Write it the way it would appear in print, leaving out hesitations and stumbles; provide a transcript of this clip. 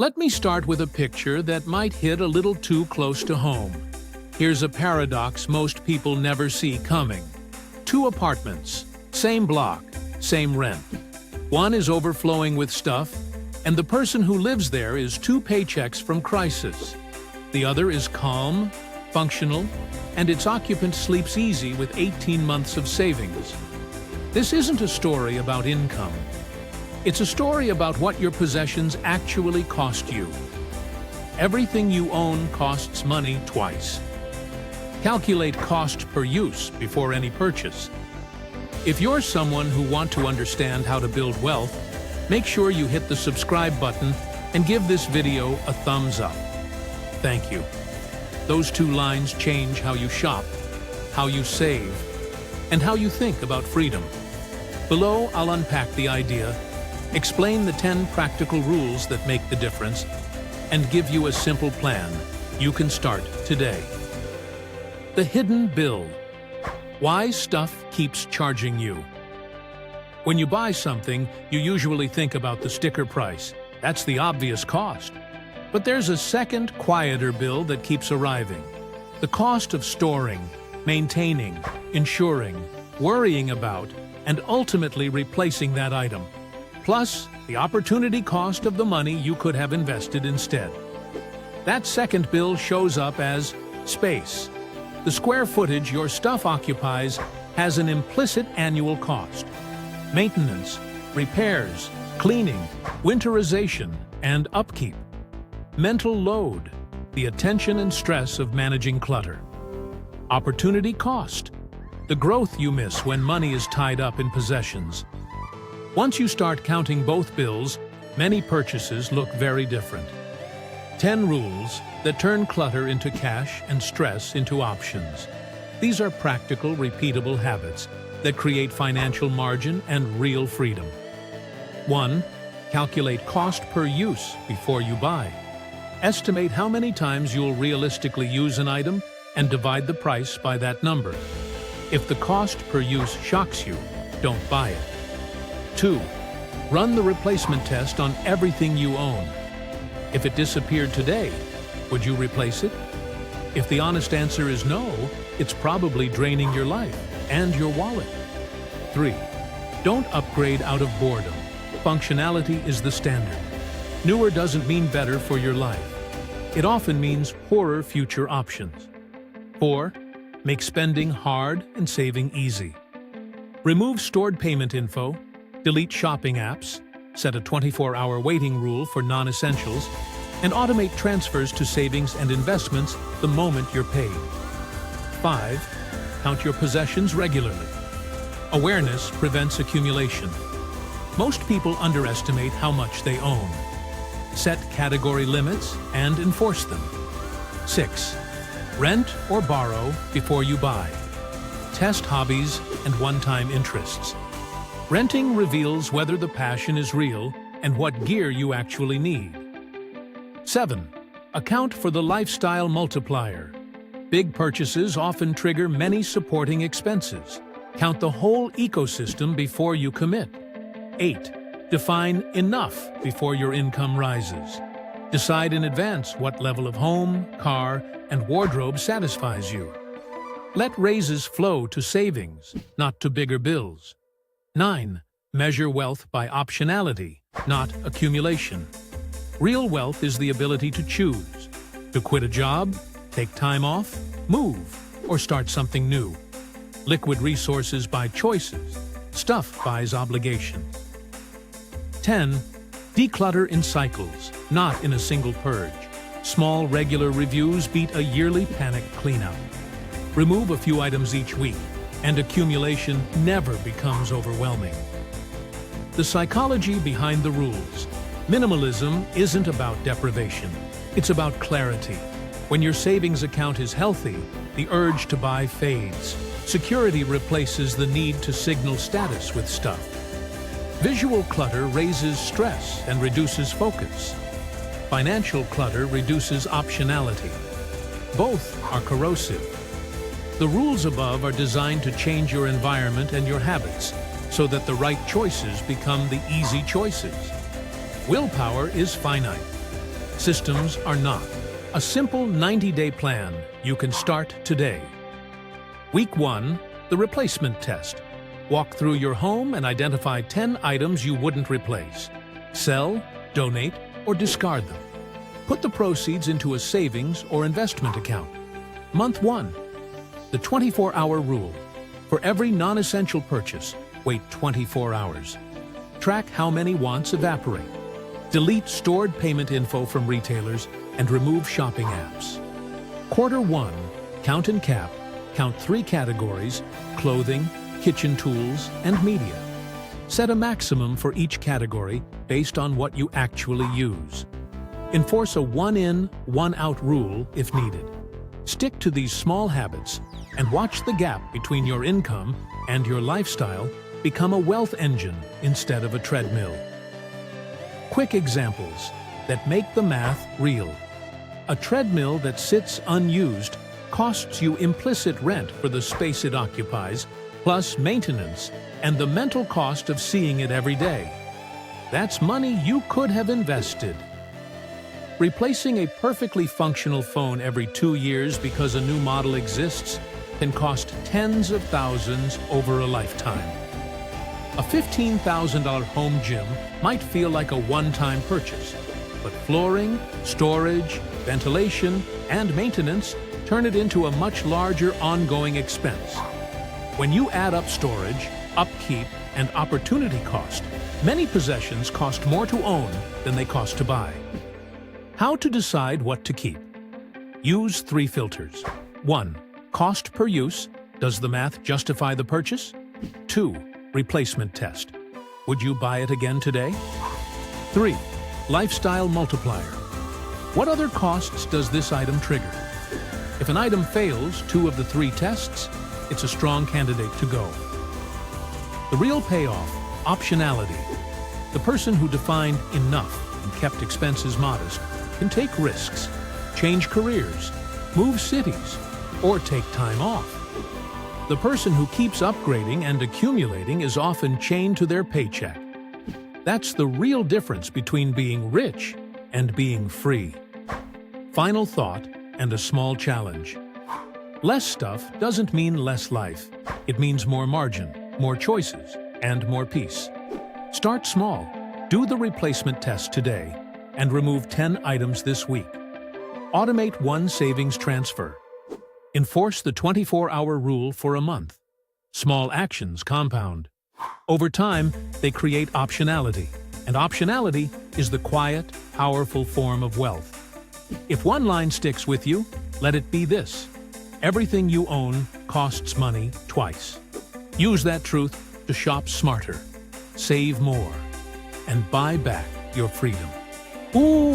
Let me start with a picture that might hit a little too close to home. Here's a paradox most people never see coming. Two apartments, same block, same rent. One is overflowing with stuff, and the person who lives there is 2 paychecks from crisis. The other is calm, functional, and its occupant sleeps easy with 18 months of savings. This isn't a story about income. It's a story about what your possessions actually cost you. Everything you own costs money twice. Calculate cost per use before any purchase. If you're someone who wants to understand how to build wealth, make sure you hit the subscribe button and give this video a thumbs up. Thank you. Those 2 lines change how you shop, how you save, and how you think about freedom. Below, I'll unpack the idea, explain the 10 practical rules that make the difference, and give you a simple plan you can start today. The hidden bill. Why stuff keeps charging you. When you buy something, you usually think about the sticker price. That's the obvious cost. But there's a second, quieter bill that keeps arriving. The cost of storing, maintaining, insuring, worrying about, and ultimately replacing that item. Plus, the opportunity cost of the money you could have invested instead. That second bill shows up as space. The square footage your stuff occupies has an implicit annual cost. Maintenance, repairs, cleaning, winterization, and upkeep. Mental load, the attention and stress of managing clutter. Opportunity cost, the growth you miss when money is tied up in possessions. Once you start counting both bills, many purchases look very different. 10 rules that turn clutter into cash and stress into options. These are practical, repeatable habits that create financial margin and real freedom. 1. Calculate cost per use before you buy. Estimate how many times you'll realistically use an item and divide the price by that number. If the cost per use shocks you, don't buy it. 2. Run the replacement test on everything you own. If it disappeared today, would you replace it? If the honest answer is no, it's probably draining your life and your wallet. 3. Don't upgrade out of boredom. Functionality is the standard. Newer doesn't mean better for your life. It often means poorer future options. 4. Make spending hard and saving easy. Remove stored payment info, delete shopping apps, set a 24-hour waiting rule for non-essentials, and automate transfers to savings and investments the moment you're paid. 5. Count your possessions regularly. Awareness prevents accumulation. Most people underestimate how much they own. Set category limits and enforce them. 6. Rent or borrow before you buy. Test hobbies and one-time interests. Renting reveals whether the passion is real and what gear you actually need. 7. Account for the lifestyle multiplier. Big purchases often trigger many supporting expenses. Count the whole ecosystem before you commit. 8. Define enough before your income rises. Decide in advance what level of home, car, and wardrobe satisfies you. Let raises flow to savings, not to bigger bills. 9. Measure wealth by optionality, not accumulation. Real wealth is the ability to choose, to quit a job, take time off, move, or start something new. Liquid resources buy choices, stuff buys obligation. 10. Declutter in cycles, not in a single purge. Small, regular reviews beat a yearly panic cleanup. Remove a few items each week, and accumulation never becomes overwhelming. The psychology behind the rules. Minimalism isn't about deprivation. It's about clarity. When your savings account is healthy, the urge to buy fades. Security replaces the need to signal status with stuff. Visual clutter raises stress and reduces focus. Financial clutter reduces optionality. Both are corrosive. The rules above are designed to change your environment and your habits so that the right choices become the easy choices. Willpower is finite. Systems are not. A simple 90-day plan you can start today. Week 1, the replacement test. Walk through your home and identify 10 items you wouldn't replace. Sell, donate, or discard them. Put the proceeds into a savings or investment account. Month 1, the 24-hour rule. For every non-essential purchase, wait 24 hours. Track how many wants evaporate. Delete stored payment info from retailers and remove shopping apps. Quarter 1, count and cap. Count 3 categories: clothing, kitchen tools, and media. Set a maximum for each category based on what you actually use. Enforce a one-in, one-out rule if needed. Stick to these small habits and watch the gap between your income and your lifestyle become a wealth engine instead of a treadmill. Quick examples that make the math real. A treadmill that sits unused costs you implicit rent for the space it occupies, plus maintenance and the mental cost of seeing it every day. That's money you could have invested. Replacing a perfectly functional phone every 2 years because a new model exists can cost tens of thousands over a lifetime. A $15,000 home gym might feel like a one-time purchase, but flooring, storage, ventilation, and maintenance turn it into a much larger ongoing expense. When you add up storage, upkeep, and opportunity cost, many possessions cost more to own than they cost to buy. How to decide what to keep? Use 3 filters. 1. Cost per use. Does the math justify the purchase? 2. Replacement test. Would you buy it again today? 3. Lifestyle multiplier. What other costs does this item trigger? If an item fails 2 of the 3 tests, it's a strong candidate to go. The real payoff: optionality. The person who defined enough and kept expenses modest can take risks, change careers, move cities, or take time off. The person who keeps upgrading and accumulating is often chained to their paycheck. That's the real difference between being rich and being free. Final thought and a small challenge. Less stuff doesn't mean less life. It means more margin, more choices, and more peace. Start small. Do the replacement test today and remove 10 items this week. Automate 1 savings transfer. Enforce the 24-hour rule for a month. Small actions compound. Over time, they create optionality, and optionality is the quiet, powerful form of wealth. If one line sticks with you, let it be this: everything you own costs money twice. Use that truth to shop smarter, save more, and buy back your freedom. Ooh!